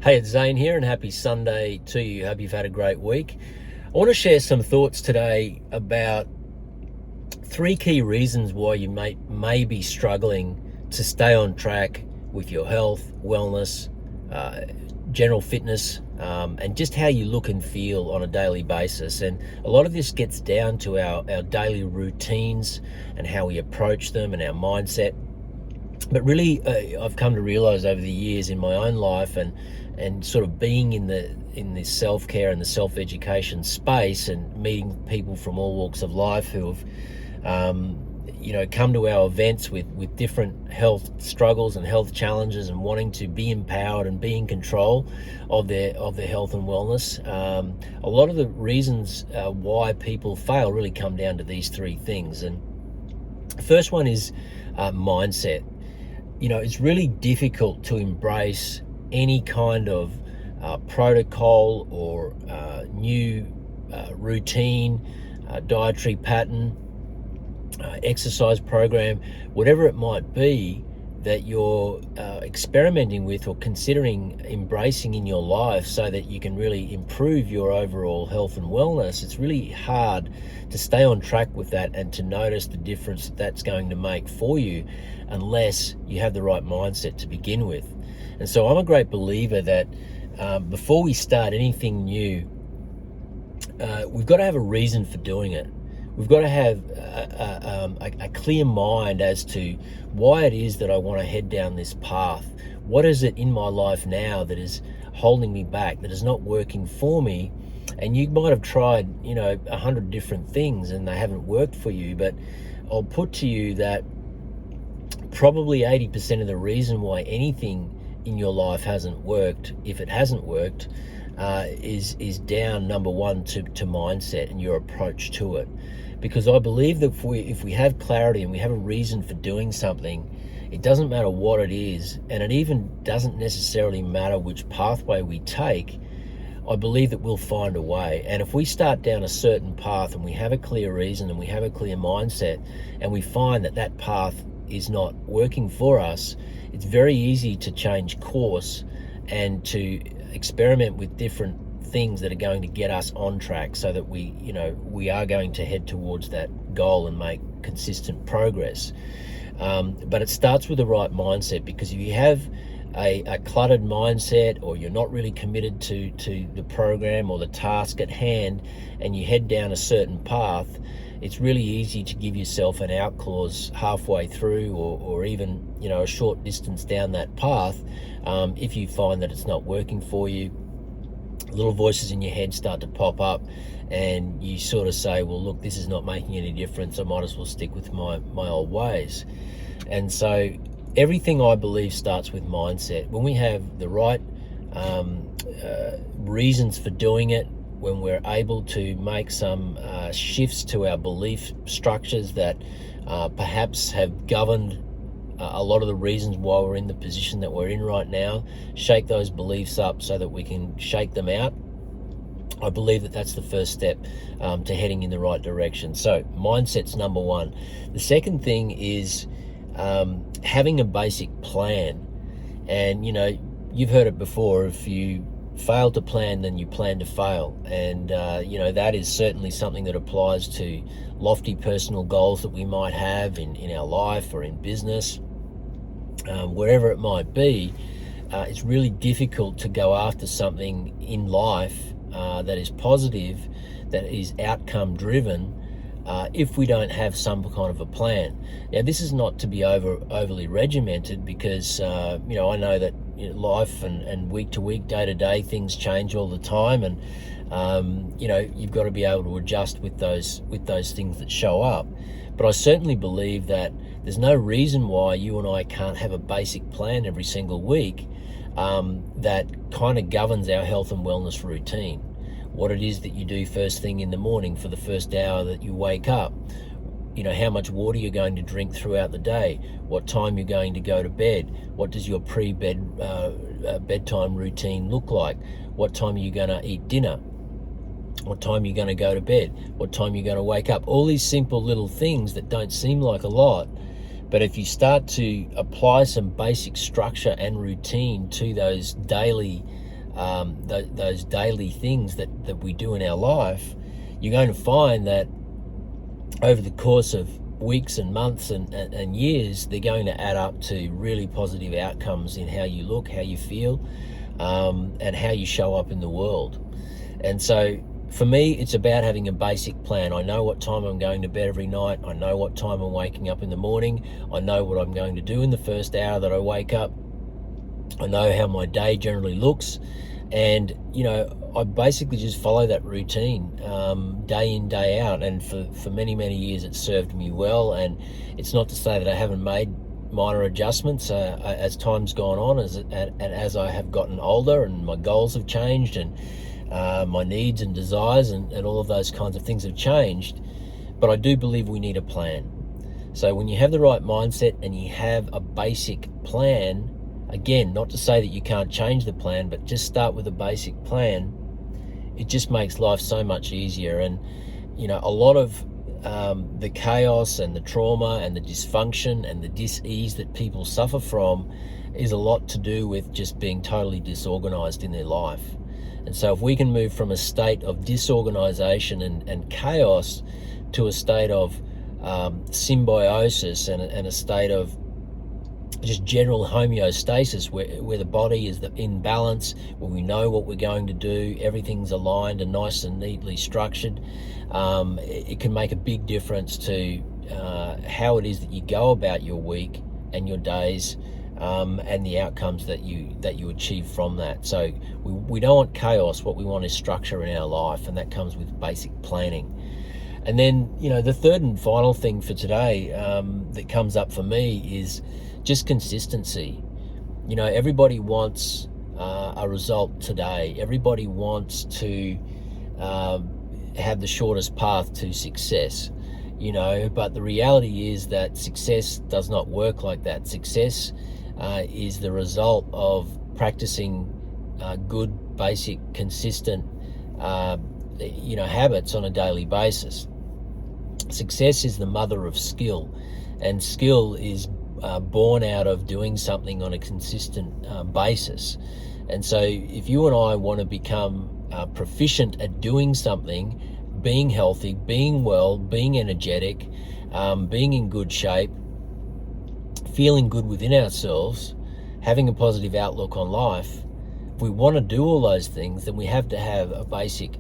Hey, it's Zane here, and happy Sunday to you. Hope you've had a great week. I want to share some thoughts today about three key reasons why you may be struggling to stay on track with your health, wellness, uh, general fitness, and just how you look and feel on a daily basis. And a lot of this gets down to our daily routines and how we approach them and our mindset. But really, I've come to realize over the years in my own life and sort of being in this self-care and the self-education space and meeting people from all walks of life who have come to our events with different health struggles and health challenges and wanting to be empowered and be in control of their health and wellness. A lot of the reasons why people fail really come down to these three things. And the first one is mindset. It's really difficult to embrace any kind of protocol or new routine, dietary pattern, exercise program, whatever it might be that you're experimenting with or considering embracing in your life so that you can really improve your overall health and wellness. It's really hard to stay on track with that and to notice the difference that's going to make for you unless you have the right mindset to begin with. And so I'm a great believer that before we start anything new, we've got to have a reason for doing it. We've got to have a clear mind as to why it is that I want to head down this path. What is it in my life now that is holding me back, that is not working for me? And you might have tried, 100 different things and they haven't worked for you, but I'll put to you that probably 80% of the reason why anything in your life hasn't worked, if it hasn't worked, is down, number one, to mindset and your approach to it. Because I believe that if we have clarity and we have a reason for doing something, it doesn't matter what it is, and it even doesn't necessarily matter which pathway we take. I believe that we'll find a way. And if we start down a certain path and we have a clear reason and we have a clear mindset and we find that that path is not working for us, it's very easy to change course and to experiment with different things that are going to get us on track so that we are going to head towards that goal and make consistent progress. But it starts with the right mindset, because if you have a cluttered mindset, or you're not really committed to the program or the task at hand, and you head down a certain path, it's really easy to give yourself an out clause halfway through, or even a short distance down that path. If you find that it's not working for you, little voices in your head start to pop up and you sort of say, well, look, this is not making any difference, I might as well stick with my old ways. And so everything, I believe, starts with mindset. When we have the right reasons for doing it, when we're able to make some shifts to our belief structures that perhaps have governed a lot of the reasons why we're in the position that we're in right now, shake those beliefs up so that we can shake them out. I believe that that's the first step to heading in the right direction. So mindset's number one. The second thing is having a basic plan. And you've heard it before, if you fail to plan, then you plan to fail. And that is certainly something that applies to lofty personal goals that we might have in our life or in business. Wherever it might be, it's really difficult to go after something in life that is positive, that is outcome driven, if we don't have some kind of a plan. Now, this is not to be overly regimented, because I know that life and week to week, day to day, things change all the time, and you've got to be able to adjust with those things that show up. But I certainly believe that there's no reason why you and I can't have a basic plan every single week that kind of governs our health and wellness routine. What it is that you do first thing in the morning for the first hour that you wake up, how much water you're going to drink throughout the day, what time you're going to go to bed, what does your pre-bed bedtime routine look like, what time are you going to eat dinner, what time you're going to go to bed, what time you're going to wake up. All these simple little things that don't seem like a lot, But if you start to apply some basic structure and routine to those daily things that we do in our life, you're going to find that over the course of weeks and months and years, they're going to add up to really positive outcomes in how you look, how you feel, and how you show up in the world. And so for me, it's about having a basic plan. I know what time I'm going to bed every night. I know what time I'm waking up in the morning. I know what I'm going to do in the first hour that I wake up. I know how my day generally looks. And, I basically just follow that routine day in, day out. And for many, many years, it served me well. And it's not to say that I haven't made minor adjustments as time's gone on, as I have gotten older and my goals have changed and my needs and desires and all of those kinds of things have changed. But I do believe we need a plan. So when you have the right mindset and you have a basic plan, again, not to say that you can't change the plan, but just start with a basic plan. It just makes life so much easier. And, a lot of the chaos and the trauma and the dysfunction and the dis-ease that people suffer from is a lot to do with just being totally disorganized in their life. And so if we can move from a state of disorganization and chaos to a state of symbiosis and a state of just general homeostasis where the body is in balance, where we know what we're going to do, everything's aligned and nice and neatly structured, it can make a big difference to how it is that you go about your week and your days, and the outcomes that you achieve from that. So we don't want chaos. What we want is structure in our life, and that comes with basic planning. And then, the third and final thing for today that comes up for me is just consistency. Everybody wants a result today. Everybody wants to have the shortest path to success, but the reality is that success does not work like that. Success is the result of practicing good, basic, consistent, habits on a daily basis. Success is the mother of skill, and skill is born out of doing something on a consistent basis. And so if you and I want to become proficient at doing something, being healthy, being well, being energetic, being in good shape, feeling good within ourselves, having a positive outlook on life, if we want to do all those things, then we have to have a basic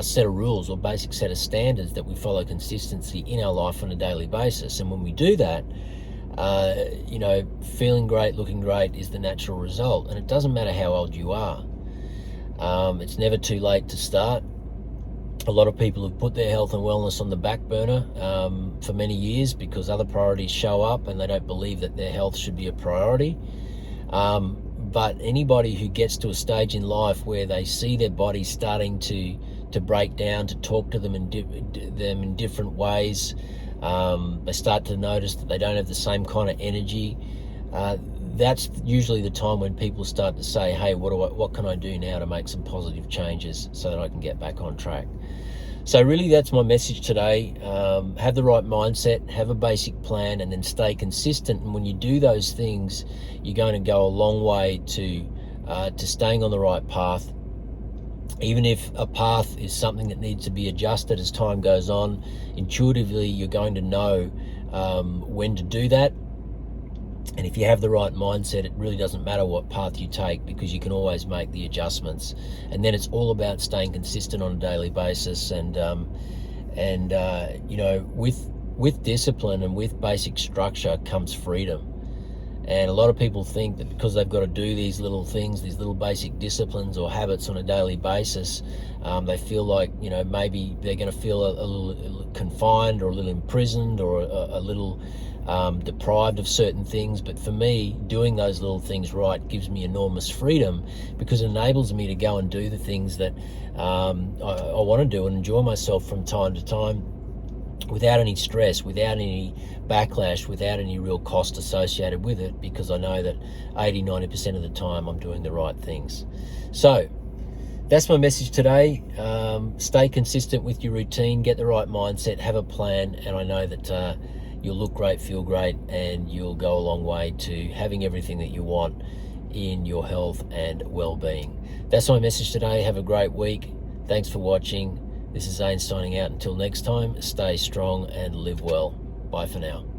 set of rules or basic set of standards that we follow consistency in our life on a daily basis. And when we do that, feeling great, looking great is the natural result. And it doesn't matter how old you are. It's never too late to start. A lot of people have put their health and wellness on the back burner for many years because other priorities show up and they don't believe that their health should be a priority. But anybody who gets to a stage in life where they see their body starting to break down, to talk to them in different ways, they start to notice that they don't have the same kind of energy, that's usually the time when people start to say, hey, what can I do now to make some positive changes so that I can get back on track? So really, that's my message today. Have the right mindset, have a basic plan, and then stay consistent. And when you do those things, you're going to go a long way to staying on the right path. Even if a path is something that needs to be adjusted as time goes on, intuitively you're going to know when to do that. And if you have the right mindset, it really doesn't matter what path you take because you can always make the adjustments. And then it's all about staying consistent on a daily basis. And with discipline and with basic structure comes freedom. And a lot of people think that because they've got to do these little things, these little basic disciplines or habits on a daily basis, they feel like, maybe they're going to feel a little confined or a little imprisoned or a little deprived of certain things. But for me, doing those little things right gives me enormous freedom because it enables me to go and do the things that I want to do and enjoy myself from time to time without any stress, without any backlash, without any real cost associated with it, because I know that 80-90% of the time I'm doing the right things. So that's my message today. Stay consistent with your routine, get the right mindset, have a plan, and I know that you'll look great, feel great, and you'll go a long way to having everything that you want in your health and well-being. That's my message today. Have a great week. Thanks for watching. This is Zane signing out. Until next time, stay strong and live well. Bye for now.